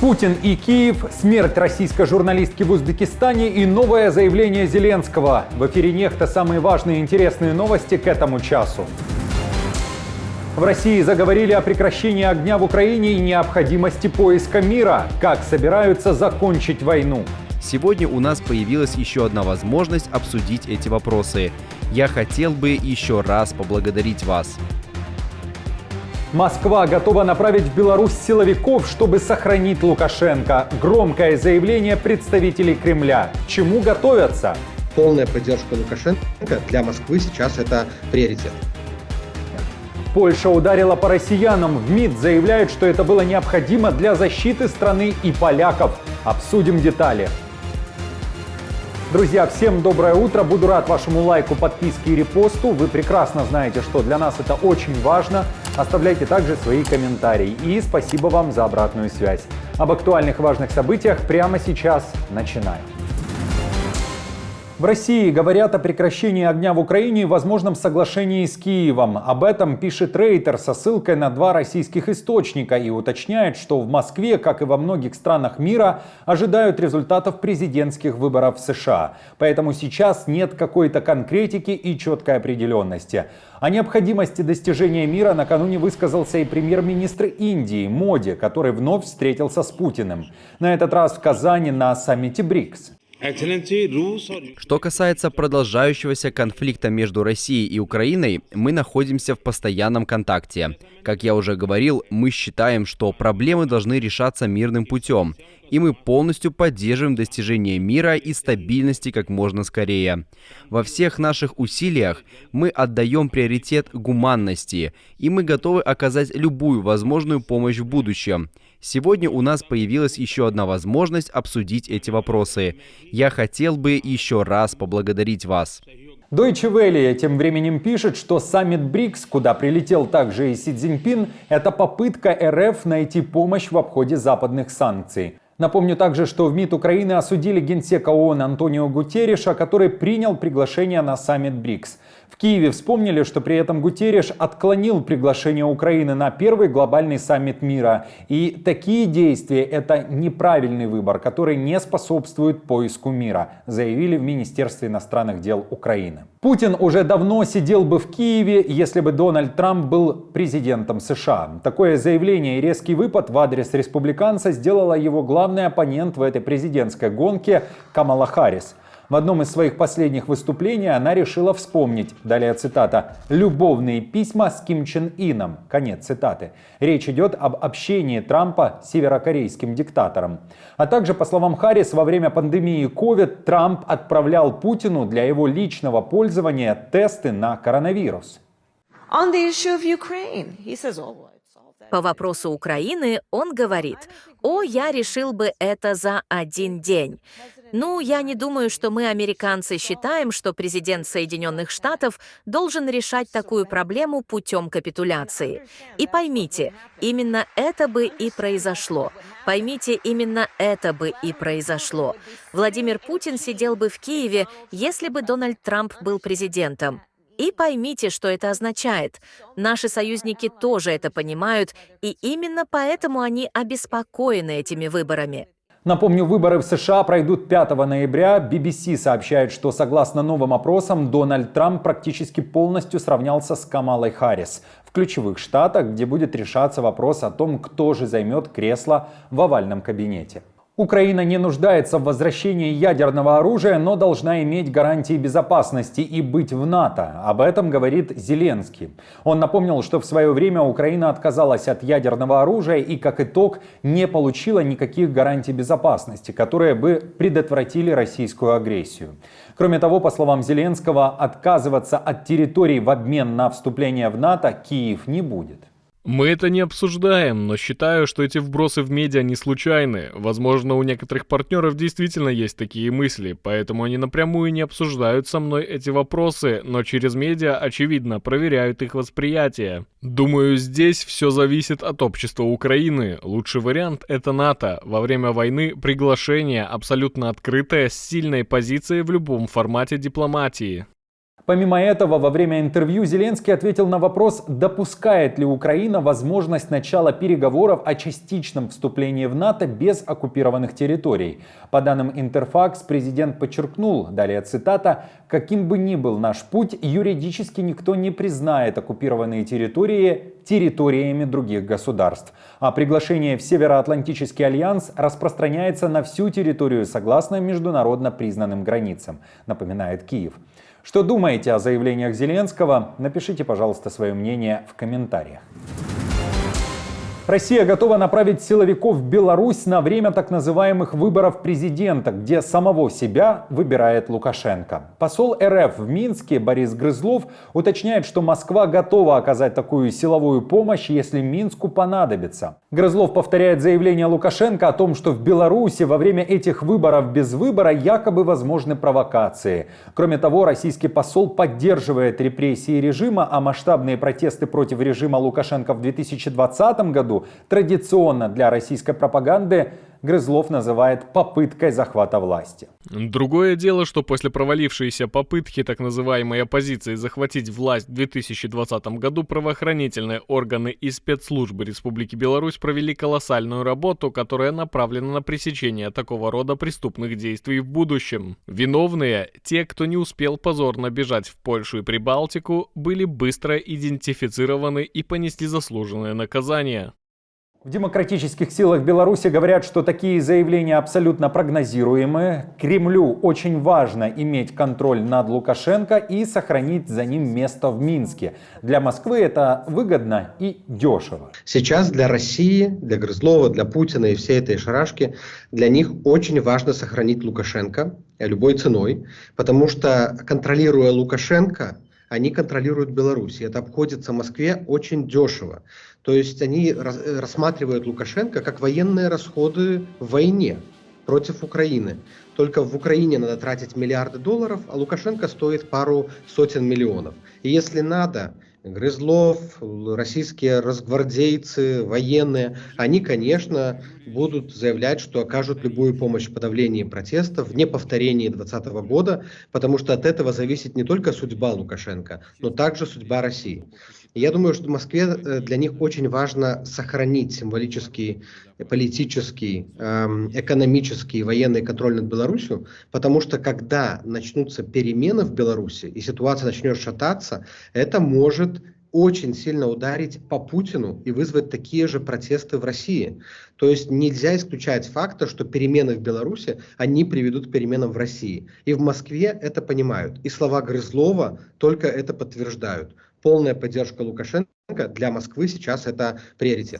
Путин и Киев, смерть российской журналистки в Узбекистане и новое заявление Зеленского. В эфире «Нехта» самые важные и интересные новости к этому часу. В России заговорили о прекращении огня в Украине и необходимости поиска мира. Как собираются закончить войну? Сегодня у нас появилась еще одна возможность обсудить эти вопросы. Я хотел бы еще раз поблагодарить вас. Москва готова направить в Беларусь силовиков, чтобы сохранить Лукашенко. Громкое заявление представителей Кремля. К чему готовятся? Полная поддержка Лукашенко для Москвы сейчас это приоритет. Польша ударила по россиянам. В МИД заявляют, что это было необходимо для защиты страны и поляков. Обсудим детали. Друзья, всем доброе утро. Буду рад вашему лайку, подписке и репосту. Вы прекрасно знаете, что для нас это очень важно. Оставляйте также свои комментарии. И спасибо вам за обратную связь. Об актуальных важных событиях прямо сейчас начинаем. В России говорят о прекращении огня в Украине и возможном соглашении с Киевом. Об этом пишет Рейтер со ссылкой на 2 российских источника и уточняет, что в Москве, как и во многих странах мира, ожидают результатов президентских выборов в США. Поэтому сейчас нет какой-то конкретики и четкой определенности. О необходимости достижения мира накануне высказался и премьер-министр Индии Моди, который вновь встретился с Путиным. На этот раз в Казани на саммите БРИКС. Что касается продолжающегося конфликта между Россией и Украиной, мы находимся в постоянном контакте. Как я уже говорил, мы считаем, что проблемы должны решаться мирным путем, и мы полностью поддерживаем достижение мира и стабильности как можно скорее. Во всех наших усилиях мы отдаем приоритет гуманности, и мы готовы оказать любую возможную помощь в будущем. Сегодня у нас появилась еще одна возможность обсудить эти вопросы. Я хотел бы еще раз поблагодарить вас. Deutsche Welle тем временем пишет, что саммит БРИКС, куда прилетел также и Си Цзиньпин, это попытка РФ найти помощь в обходе западных санкций. Напомню также, что в МИД Украины осудили генсека ООН Антонио Гутерриша, который принял приглашение на саммит БРИКС. В Киеве вспомнили, что при этом Гутерриш отклонил приглашение Украины на первый глобальный саммит мира. И такие действия – это неправильный выбор, который не способствует поиску мира, заявили в Министерстве иностранных дел Украины. Путин уже давно сидел бы в Киеве, если бы Дональд Трамп был президентом США. Такое заявление и резкий выпад в адрес республиканца сделала его главный оппонент в этой президентской гонке Камала Харрис. В одном из своих последних выступлений она решила вспомнить, далее цитата, «любовные письма с Ким Чен Ином». Конец цитаты. Речь идет об общении Трампа с северокорейским диктатором. А также, по словам Харрис, во время пандемии COVID Трамп отправлял Путину для его личного пользования тесты на коронавирус. По вопросу Украины он говорит: «О, я решил бы это за один день». Ну, я не думаю, что мы, американцы, считаем, что президент Соединенных Штатов должен решать такую проблему путем капитуляции. И поймите, именно это бы и произошло. Поймите, именно это бы и произошло. Владимир Путин сидел бы в Киеве, если бы Дональд Трамп был президентом. И поймите, что это означает. Наши союзники тоже это понимают, и именно поэтому они обеспокоены этими выборами. Напомню, выборы в США пройдут 5 ноября. BBC сообщает, что согласно новым опросам, Дональд Трамп практически полностью сравнялся с Камалой Харрис в ключевых штатах, где будет решаться вопрос о том, кто же займет кресло в овальном кабинете. Украина не нуждается в возвращении ядерного оружия, но должна иметь гарантии безопасности и быть в НАТО. Об этом говорит Зеленский. Он напомнил, что в свое время Украина отказалась от ядерного оружия и, как итог, не получила никаких гарантий безопасности, которые бы предотвратили российскую агрессию. Кроме того, по словам Зеленского, отказываться от территорий в обмен на вступление в НАТО Киев не будет. Мы это не обсуждаем, но считаю, что эти вбросы в медиа не случайны. Возможно, у некоторых партнеров действительно есть такие мысли, поэтому они напрямую не обсуждают со мной эти вопросы, но через медиа, очевидно, проверяют их восприятие. Думаю, здесь все зависит от общества Украины. Лучший вариант — это НАТО. Во время войны приглашение абсолютно открытое, с сильной позицией в любом формате дипломатии. Помимо этого, во время интервью Зеленский ответил на вопрос, допускает ли Украина возможность начала переговоров о частичном вступлении в НАТО без оккупированных территорий. По данным Интерфакс, президент подчеркнул, далее цитата, «Каким бы ни был наш путь, юридически никто не признает оккупированные территории территориями других государств. А приглашение в Североатлантический альянс распространяется на всю территорию согласно международно признанным границам», напоминает Киев. Что думаете о заявлениях Зеленского? Напишите, пожалуйста, свое мнение в комментариях. Россия готова направить силовиков в Беларусь на время так называемых выборов президента, где самого себя выбирает Лукашенко. Посол РФ в Минске Борис Грызлов уточняет, что Москва готова оказать такую силовую помощь, если Минску понадобится. Грызлов повторяет заявление Лукашенко о том, что в Беларуси во время этих выборов без выбора якобы возможны провокации. Кроме того, российский посол поддерживает репрессии режима, а масштабные протесты против режима Лукашенко в 2020 году традиционно для российской пропаганды Грызлов называет попыткой захвата власти. Другое дело, что после провалившейся попытки так называемой оппозиции захватить власть в 2020 году правоохранительные органы и спецслужбы Республики Беларусь провели колоссальную работу, которая направлена на пресечение такого рода преступных действий в будущем. Виновные, те, кто не успел позорно бежать в Польшу и Прибалтику, были быстро идентифицированы и понесли заслуженное наказание. В демократических силах Беларуси говорят, что такие заявления абсолютно прогнозируемы. Кремлю очень важно иметь контроль над Лукашенко и сохранить за ним место в Минске. Для Москвы это выгодно и дешево. Сейчас для России, для Грызлова, для Путина и всей этой шарашки, для них очень важно сохранить Лукашенко любой ценой, потому что, контролируя Лукашенко, они контролируют Беларусь. И это обходится Москве очень дешево. То есть они рассматривают Лукашенко как военные расходы в войне против Украины. Только в Украине надо тратить миллиарды долларов, а Лукашенко стоит пару сотен миллионов. И если надо, Грызлов, российские росгвардейцы, военные, они, конечно, будут заявлять, что окажут любую помощь в подавлении протестов, в неповторении 2020 года, потому что от этого зависит не только судьба Лукашенко, но также судьба России. И я думаю, что в Москве для них очень важно сохранить символический, политический, экономический и военный контроль над Беларусью, потому что когда начнутся перемены в Беларуси и ситуация начнет шататься, это может очень сильно ударить по Путину и вызвать такие же протесты в России. То есть нельзя исключать факта, что перемены в Беларуси, они приведут к переменам в России. И в Москве это понимают. И слова Грызлова только это подтверждают. Полная поддержка Лукашенко для Москвы сейчас это приоритет.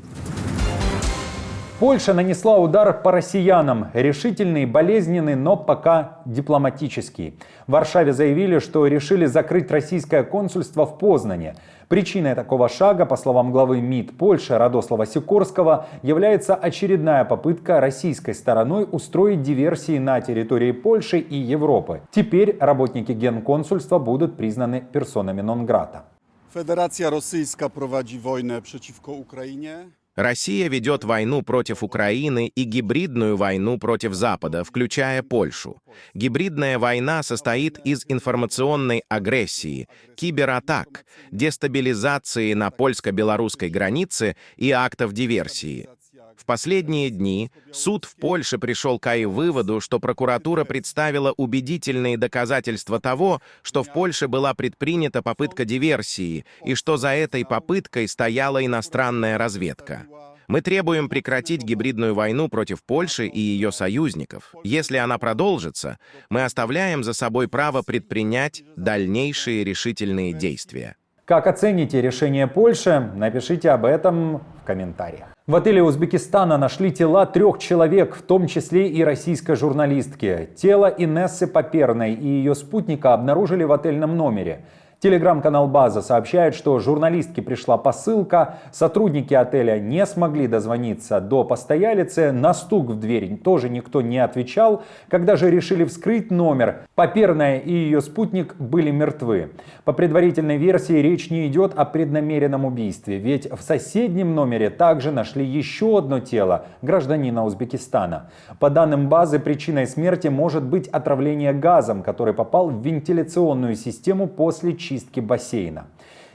Польша нанесла удар по россиянам. Решительный, болезненный, но пока дипломатический. В Варшаве заявили, что решили закрыть российское консульство в Познане. Причиной такого шага, по словам главы МИД Польши Радослава Сикорского, является очередная попытка российской стороной устроить диверсии на территории Польши и Европы. Теперь работники генконсульства будут признаны персонами нон-грата. Федерация Российская проводит войну против Украины. Россия ведет войну против Украины и гибридную войну против Запада, включая Польшу. Гибридная война состоит из информационной агрессии, кибератак, дестабилизации на польско-белорусской границе и актов диверсии. В последние дни суд в Польше пришел к выводу, что прокуратура представила убедительные доказательства того, что в Польше была предпринята попытка диверсии и что за этой попыткой стояла иностранная разведка. Мы требуем прекратить гибридную войну против Польши и ее союзников. Если она продолжится, мы оставляем за собой право предпринять дальнейшие решительные действия. Как оцените решение Польши? Напишите об этом в комментариях. В отеле Узбекистана нашли тела 3 человек, в том числе и российской журналистки. Тело Инессы Поперной и ее спутника обнаружили в отельном номере. Телеграм-канал «База» сообщает, что журналистке пришла посылка, сотрудники отеля не смогли дозвониться до постоялицы, на стук в дверь тоже никто не отвечал. Когда же решили вскрыть номер, Поперная и ее спутник были мертвы. По предварительной версии речь не идет о преднамеренном убийстве, ведь в соседнем номере также нашли еще одно тело гражданина Узбекистана. По данным «Базы», причиной смерти может быть отравление газом, который попал в вентиляционную систему после чистки бассейна.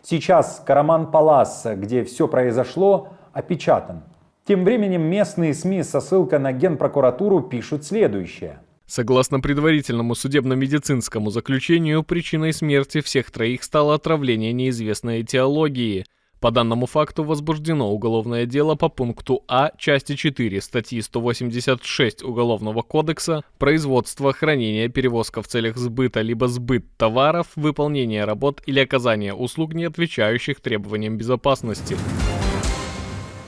Сейчас Караман-Палас, где все произошло, опечатан. Тем временем местные СМИ со ссылкой на Генпрокуратуру пишут следующее. Согласно предварительному судебно-медицинскому заключению, причиной смерти всех троих стало отравление неизвестной этиологии. По данному факту возбуждено уголовное дело по пункту А части 4 статьи 186 Уголовного кодекса «Производство, хранение, перевозка в целях сбыта либо сбыт товаров, выполнение работ или оказание услуг, не отвечающих требованиям безопасности».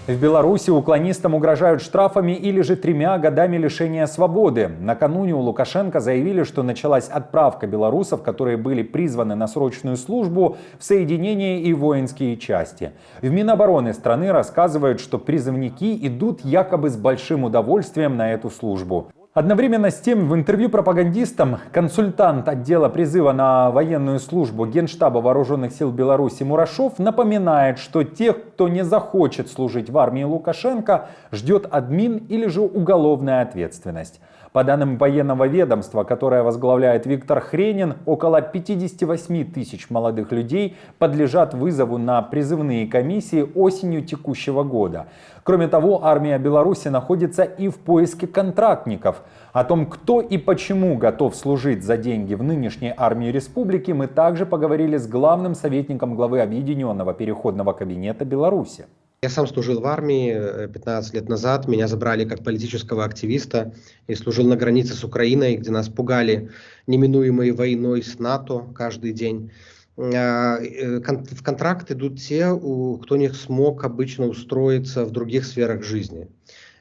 В Беларуси уклонистам угрожают штрафами или же 3 годами лишения свободы. Накануне у Лукашенко заявили, что началась отправка белорусов, которые были призваны на срочную службу, в соединения и воинские части. В Минобороны страны рассказывают, что призывники идут якобы с большим удовольствием на эту службу. Одновременно с тем, в интервью пропагандистам консультант отдела призыва на военную службу Генштаба Вооруженных сил Беларуси Мурашов напоминает, что тех, кто не захочет служить в армии Лукашенко, ждет админ или же уголовная ответственность. По данным военного ведомства, которое возглавляет Виктор Хренин, около 58 тысяч молодых людей подлежат вызову на призывные комиссии осенью текущего года. Кроме того, армия Беларуси находится и в поиске контрактников. О том, кто и почему готов служить за деньги в нынешней армии республики, мы также поговорили с главным советником главы Объединенного переходного кабинета Беларуси. Я сам служил в армии 15 лет назад. Меня забрали как политического активиста и служил на границе с Украиной, где нас пугали неминуемой войной с НАТО каждый день. В контракт идут те, кто не смог обычно устроиться в других сферах жизни.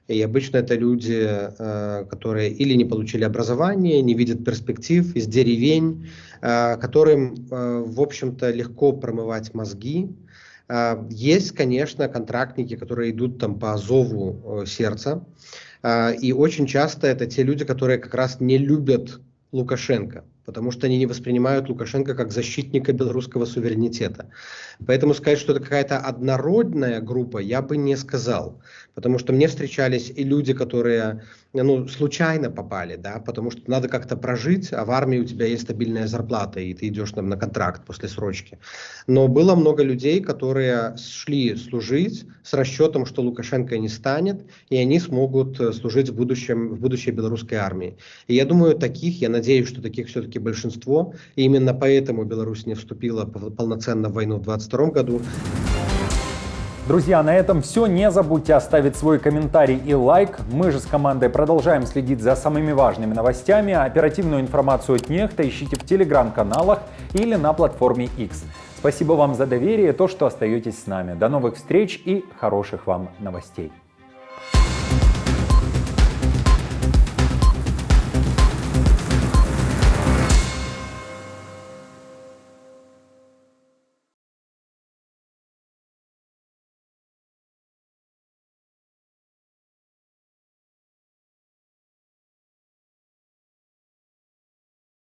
И обычно это люди, которые или не получили образование, не видят перспектив, из деревень, которым, в общем-то, легко промывать мозги. Есть, конечно, контрактники, которые идут там по зову сердца. И очень часто это те люди, которые как раз не любят Лукашенко, потому что они не воспринимают Лукашенко как защитника белорусского суверенитета. Поэтому сказать, что это какая-то однородная группа, я бы не сказал. Потому что мне встречались и люди, которые случайно попали, да, потому что надо как-то прожить, а в армии у тебя есть стабильная зарплата, и ты идешь на контракт после срочки. Но было много людей, которые шли служить с расчетом, что Лукашенко не станет, и они смогут служить в будущей белорусской армии. И я думаю, я надеюсь, что таких все-таки большинство, и именно поэтому Беларусь не вступила полноценно в войну в 2022 году. Друзья, на этом все. Не забудьте оставить свой комментарий и лайк. Мы же с командой продолжаем следить за самыми важными новостями. Оперативную информацию от Нехта ищите в телеграм-каналах или на платформе X. Спасибо вам за доверие и то, что остаетесь с нами. До новых встреч и хороших вам новостей.